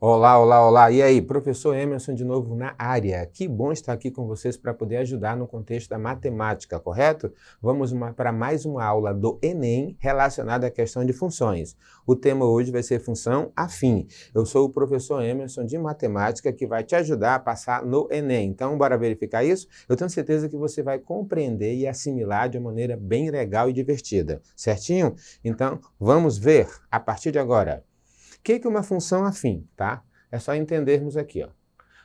Olá, olá, olá. E aí, professor Emerson de novo na área. Que bom estar aqui com vocês para poder ajudar no contexto da matemática, correto? Vamos para mais uma aula do Enem relacionada à questão de funções. O tema hoje vai ser função afim. Eu sou o professor Emerson de matemática que vai te ajudar a passar no Enem. Então, bora verificar isso? Eu tenho certeza que você vai compreender e assimilar de uma maneira bem legal e divertida, certinho? Então, vamos ver a partir de agora. O que é uma função afim, tá? É só entendermos aqui, ó.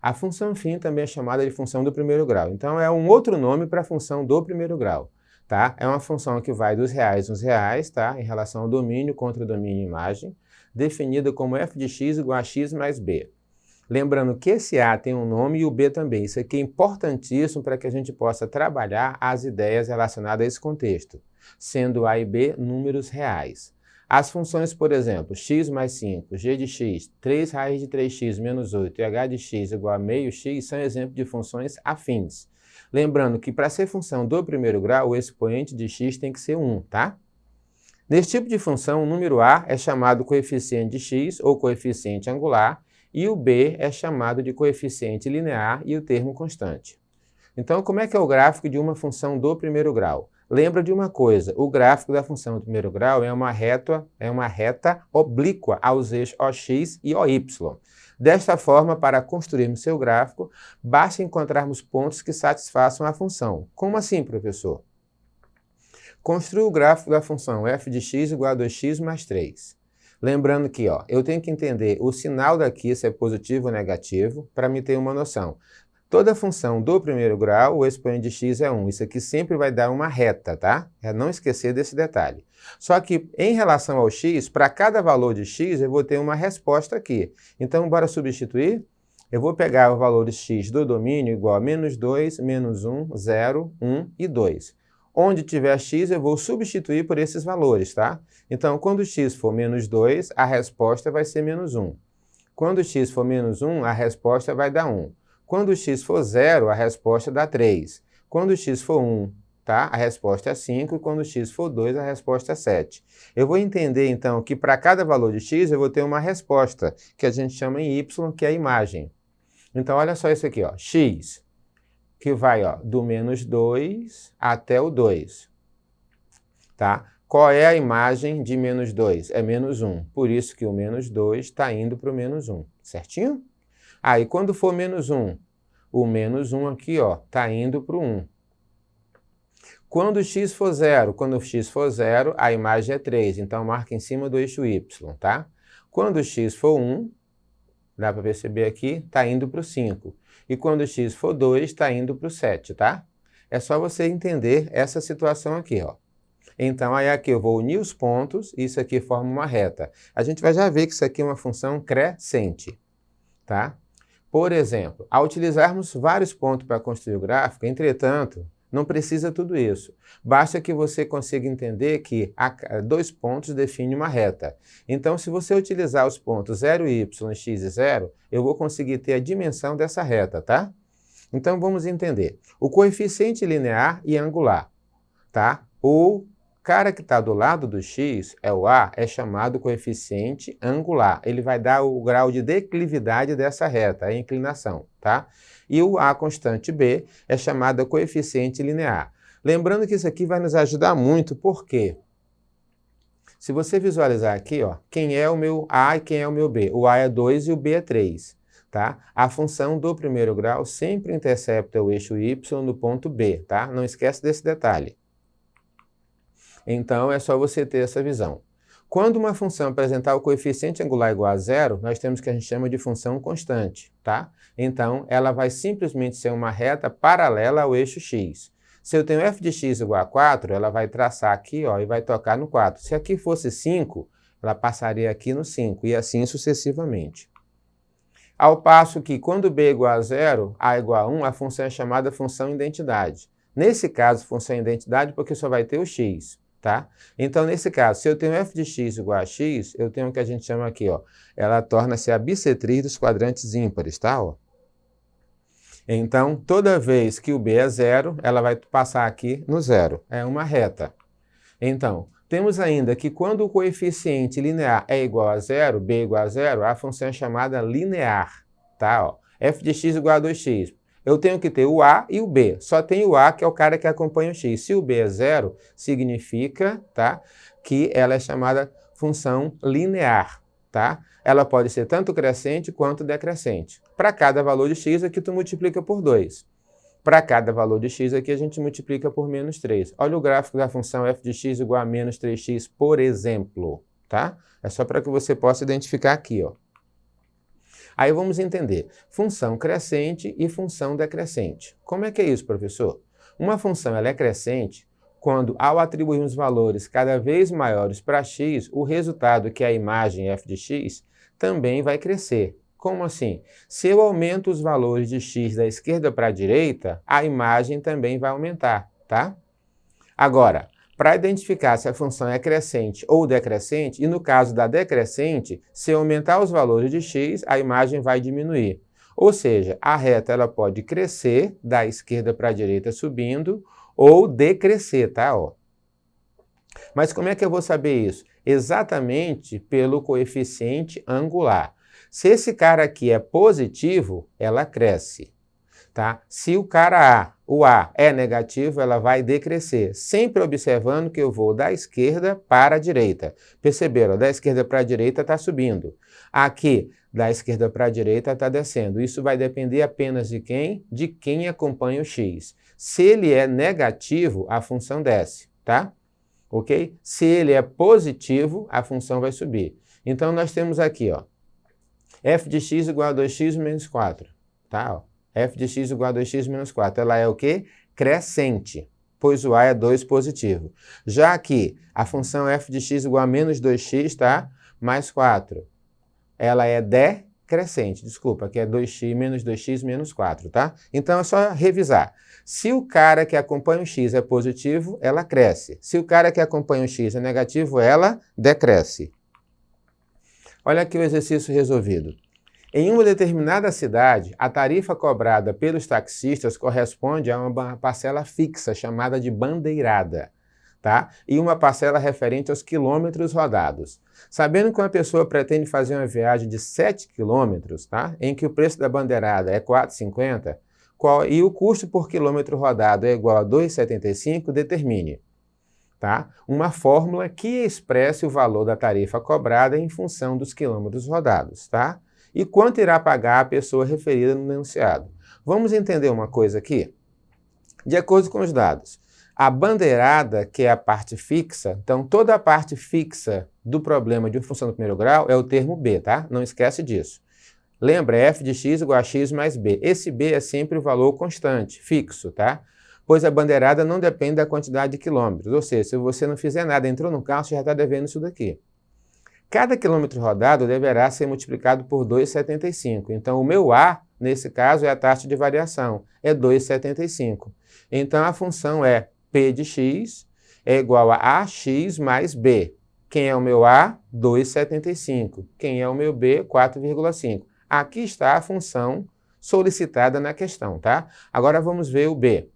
A função afim também é chamada de função do primeiro grau. Então, é um outro nome para a função do primeiro grau, tá? É uma função que vai dos reais nos reais, tá? Em relação ao domínio contra domínio e imagem, definida como f de x igual a x mais b. Lembrando que esse A tem um nome e o B também. Isso aqui é importantíssimo para que a gente possa trabalhar as ideias relacionadas a esse contexto, sendo A e B números reais. As funções, por exemplo, x mais 5, g de x, 3 raiz de 3x menos 8 e h de x igual a meio x são exemplos de funções afins. Lembrando que para ser função do primeiro grau, o expoente de x tem que ser 1, tá? Nesse tipo de função, o número A é chamado coeficiente de x ou coeficiente angular e o B é chamado de coeficiente linear e o termo constante. Então, como é que é o gráfico de uma função do primeiro grau? Lembra de uma coisa, o gráfico da função do primeiro grau é uma reta oblíqua aos eixos OX e OY. Desta forma, para construirmos seu gráfico, basta encontrarmos pontos que satisfaçam a função. Como assim, professor? Construa o gráfico da função f de x igual a 2x mais 3. Lembrando que eu tenho que entender o sinal daqui, se é positivo ou negativo, para me ter uma noção. Toda função do primeiro grau, o expoente de x é 1. Isso aqui sempre vai dar uma reta, tá? É não esquecer desse detalhe. Só que, em relação ao x, para cada valor de x, eu vou ter uma resposta aqui. Então, bora substituir? Eu vou pegar o valor de x do domínio igual a menos 2, menos 1, 0, 1 e 2. Onde tiver x, eu vou substituir por esses valores, tá? Então, quando x for menos 2, a resposta vai ser menos 1. Quando x for menos 1, a resposta vai dar 1. Quando x for 0, a resposta dá 3. Quando x for 1, tá? A resposta é 5. E quando x for 2, a resposta é 7. Eu vou entender, então, que para cada valor de x, eu vou ter uma resposta, que a gente chama em y, que é a imagem. Então, olha só isso aqui, ó. X, que vai do menos 2 até o 2. Tá? Qual é a imagem de menos 2? É menos 1. Por isso que o menos 2 está indo para o menos 1. Certinho? E quando for menos 1, o menos 1 aqui está indo para o 1. Quando x for 0, a imagem é 3. Então, marca em cima do eixo y, tá? Quando x for 1, dá para perceber aqui, está indo para o 5. E quando x for 2, está indo para o 7, tá? É só você entender essa situação aqui, ó. Então, aí aqui eu vou unir os pontos e isso aqui forma uma reta. A gente vai já ver que isso aqui é uma função crescente, tá? Por exemplo, ao utilizarmos vários pontos para construir o gráfico, entretanto, não precisa tudo isso. Basta que você consiga entender que 2 pontos definem uma reta. Então, se você utilizar os pontos 0, y, x e 0, eu vou conseguir ter a dimensão dessa reta, tá? Então, vamos entender. O coeficiente linear e angular, tá? O cara que está do lado do x, é o A, é chamado coeficiente angular. Ele vai dar o grau de declividade dessa reta, a inclinação, tá? E o A constante B é chamado coeficiente linear. Lembrando que isso aqui vai nos ajudar muito, por quê? Se você visualizar aqui, quem é o meu A e quem é o meu B? O A é 2 e o B é 3. Tá? A função do primeiro grau sempre intercepta o eixo y no ponto B, tá? Não esquece desse detalhe. Então, é só você ter essa visão. Quando uma função apresentar o coeficiente angular igual a 0, nós temos o que a gente chama de função constante, tá? Então, ela vai simplesmente ser uma reta paralela ao eixo x. Se eu tenho f de x igual a 4, ela vai traçar aqui, e vai tocar no 4. Se aqui fosse 5, ela passaria aqui no 5, e assim sucessivamente. Ao passo que, quando b é igual a 0, a igual a 1, a função é chamada função identidade. Nesse caso, função identidade porque só vai ter o x. Tá? Então, nesse caso, se eu tenho f de x igual a x, eu tenho o que a gente chama aqui, ela torna-se a bissetriz dos quadrantes ímpares, tá? Então, toda vez que o b é 0, ela vai passar aqui no 0. É uma reta. Então, Temos ainda que quando o coeficiente linear é igual a zero, b é igual a zero, a função é chamada linear, tá? Ó, f de x igual a 2x. Eu tenho que ter o a e o b. Só tem o a, que é o cara que acompanha o x. Se o b é zero, significa, tá, que ela é chamada função linear, tá? Ela pode ser tanto crescente quanto decrescente. Para cada valor de x, aqui tu multiplica por 2. Para cada valor de x aqui, a gente multiplica por menos 3. Olha o gráfico da função f de x igual a menos 3x, por exemplo, tá? É só para que você possa identificar aqui, ó. Aí vamos entender função crescente e função decrescente. Como é que é isso, professor? Uma função ela é crescente quando, ao atribuirmos valores cada vez maiores para x, o resultado, que é a imagem f de x, também vai crescer. Como assim? Se eu aumento os valores de x da esquerda para a direita, a imagem também vai aumentar, tá? Agora, para identificar se a função é crescente ou decrescente, e no caso da decrescente, se eu aumentar os valores de x, a imagem vai diminuir. Ou seja, a reta ela pode crescer da esquerda para a direita subindo ou decrescer, tá? Ó. Mas como é que eu vou saber isso? Exatamente pelo coeficiente angular. Se esse cara aqui é positivo, ela cresce, tá? Se o cara o A é negativo, ela vai decrescer, sempre observando que eu vou da esquerda para a direita. Perceberam? Da esquerda para a direita está subindo. Aqui, da esquerda para a direita está descendo. Isso vai depender apenas de quem? De quem acompanha o x. Se ele é negativo, a função desce, tá? Ok? Se ele é positivo, a função vai subir. Então, nós temos aqui, ó, f de x igual a 2x menos 4, tá? Ó, f de x igual a 2x menos 4. Ela é o quê? Crescente, pois o a é 2 positivo. Já aqui, a função f de x igual a menos 2x, tá? Mais 4. Ela é decrescente, desculpa, que é 2x menos 2x menos 4, tá? Então é só revisar. Se o cara que acompanha o x é positivo, ela cresce. Se o cara que acompanha o x é negativo, ela decresce. Olha aqui o exercício resolvido. Em uma determinada cidade, a tarifa cobrada pelos taxistas corresponde a uma parcela fixa, chamada de bandeirada, tá? E uma parcela referente aos quilômetros rodados. Sabendo que uma pessoa pretende fazer uma viagem de 7 quilômetros, tá? Em que o preço da bandeirada é R$ 4,50, e o custo por quilômetro rodado é igual a R$ 2,75, determine, tá? Uma fórmula que expresse o valor da tarifa cobrada em função dos quilômetros rodados, tá? E quanto irá pagar a pessoa referida no enunciado. Vamos entender uma coisa aqui? De acordo com os dados, a bandeirada, que é a parte fixa, então toda a parte fixa do problema de uma função do primeiro grau é o termo b, tá? Não esquece disso. Lembra, f de x igual a x mais b. Esse b é sempre o valor constante, fixo, tá? Pois a bandeirada não depende da quantidade de quilômetros. Ou seja, se você não fizer nada, entrou no carro, você já está devendo isso daqui. Cada quilômetro rodado deverá ser multiplicado por 2,75. Então, o meu A, nesse caso, é a taxa de variação, é 2,75. Então, a função é P de x é igual a AX mais B. Quem é o meu A? 2,75. Quem é o meu B? 4,5. Aqui está a função solicitada na questão, tá? Agora, vamos ver o B,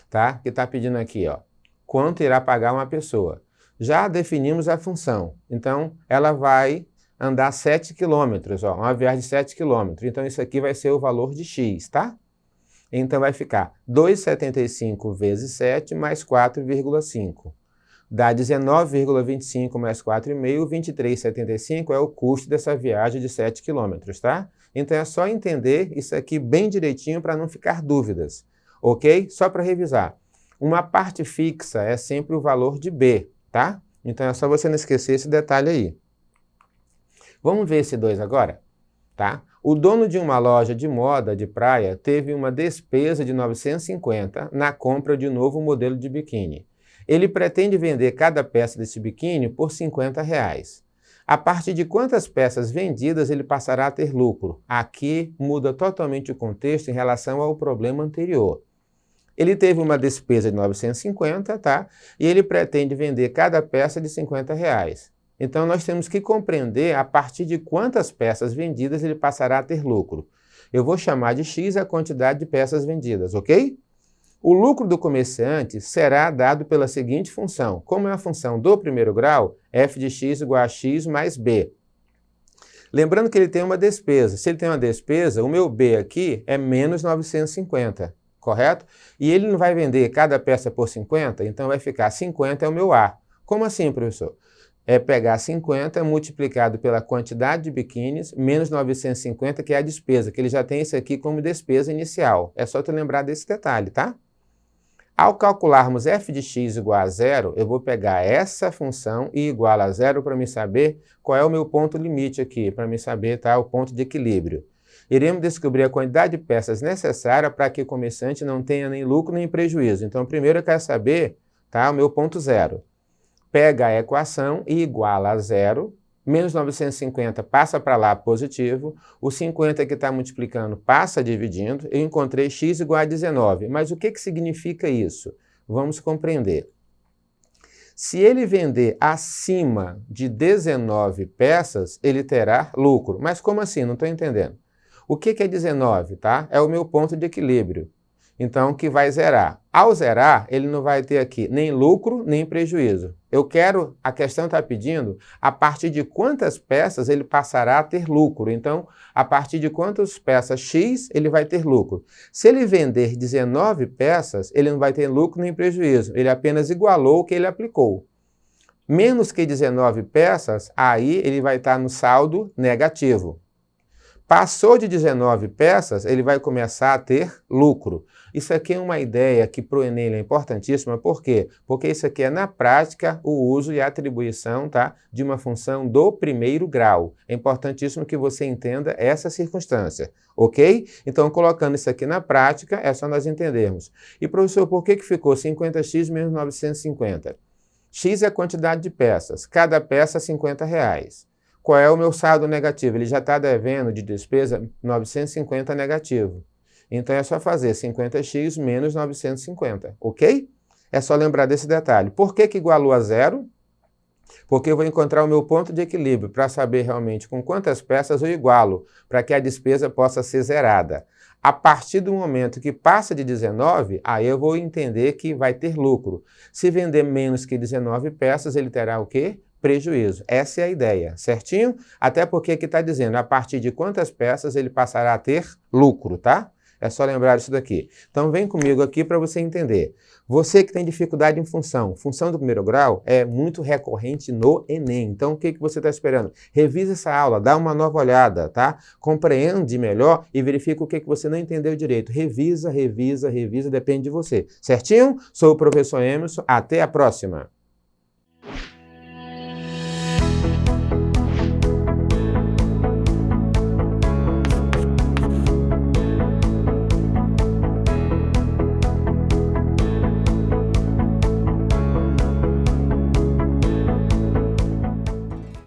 tá? Que está pedindo aqui, ó. Quanto irá pagar uma pessoa? Já definimos a função, então ela vai andar 7 km, ó, uma viagem de 7 km. Então isso aqui vai ser o valor de x, tá? Então vai ficar 2,75 vezes 7 mais 4,5. Dá 19,25 mais 4,5, 23,75 é o custo dessa viagem de 7 km, tá? Então é só entender isso aqui bem direitinho para não ficar dúvidas, ok? Só para revisar. Uma parte fixa é sempre o valor de B, tá? Então é só você não esquecer esse detalhe aí. Vamos ver esse 2 agora, tá? O dono de uma loja de moda de praia teve uma despesa de 950 na compra de um novo modelo de biquíni. Ele pretende vender cada peça desse biquíni por R$ 50. A partir de quantas peças vendidas ele passará a ter lucro? Aqui muda totalmente o contexto em relação ao problema anterior. Ele teve uma despesa de 950, tá? E ele pretende vender cada peça de R$ 50. Então, nós temos que compreender a partir de quantas peças vendidas ele passará a ter lucro. Eu vou chamar de x a quantidade de peças vendidas, ok? O lucro do comerciante será dado pela seguinte função. Como é a função do primeiro grau, f de x igual a x mais b. Lembrando que ele tem uma despesa. Se ele tem uma despesa, o meu b aqui é menos 950, correto? E ele não vai vender cada peça por 50, então vai ficar 50 é o meu A. Como assim, professor? É pegar 50 multiplicado pela quantidade de biquínis, menos 950, que é a despesa, que ele já tem isso aqui como despesa inicial. É só tu lembrar desse detalhe, tá? Ao calcularmos f de x igual a zero, eu vou pegar essa função e igual a zero para me saber qual é o meu ponto limite aqui, para me saber, tá, o ponto de equilíbrio. Iremos descobrir a quantidade de peças necessária para que o comerciante não tenha nem lucro nem prejuízo. Então, primeiro eu quero saber, tá, o meu ponto zero. Pega a equação e iguala a zero, menos 950 passa para lá positivo, o 50 que está multiplicando passa dividindo, eu encontrei x igual a 19. Mas o que significa isso? Vamos compreender. Se ele vender acima de 19 peças, ele terá lucro. Mas como assim? Não estou entendendo. O que é 19? Tá? É o meu ponto de equilíbrio. Então, que vai zerar. Ao zerar, ele não vai ter aqui nem lucro, nem prejuízo. A questão está pedindo a partir de quantas peças ele passará a ter lucro. Então, a partir de quantas peças X ele vai ter lucro. Se ele vender 19 peças, ele não vai ter lucro nem prejuízo. Ele apenas igualou o que ele aplicou. Menos que 19 peças, aí ele vai estar no saldo negativo. Passou de 19 peças, ele vai começar a ter lucro. Isso aqui é uma ideia que para o Enem é importantíssima. Por quê? Porque isso aqui é, na prática, o uso e a atribuição, tá, de uma função do primeiro grau. É importantíssimo que você entenda essa circunstância, ok? Então, colocando isso aqui na prática, é só nós entendermos. E, professor, por que ficou 50x menos 950? X é a quantidade de peças. Cada peça, R$50. Qual é o meu saldo negativo? Ele já está devendo de despesa 950 negativo. Então é só fazer 50x menos 950, ok? É só lembrar desse detalhe. Por que igualou a zero? Porque eu vou encontrar o meu ponto de equilíbrio para saber realmente com quantas peças eu igualo, para que a despesa possa ser zerada. A partir do momento que passa de 19, aí eu vou entender que vai ter lucro. Se vender menos que 19 peças, ele terá o quê? Prejuízo. Essa é a ideia, certinho? Até porque aqui está dizendo a partir de quantas peças ele passará a ter lucro, tá? É só lembrar isso daqui. Então vem comigo aqui para você entender. Você que tem dificuldade em função do primeiro grau é muito recorrente no Enem. Então o que você está esperando? Revisa essa aula, dá uma nova olhada, tá? Compreende melhor e verifica o que você não entendeu direito. Revisa, depende de você. Certinho? Sou o professor Emerson, até a próxima.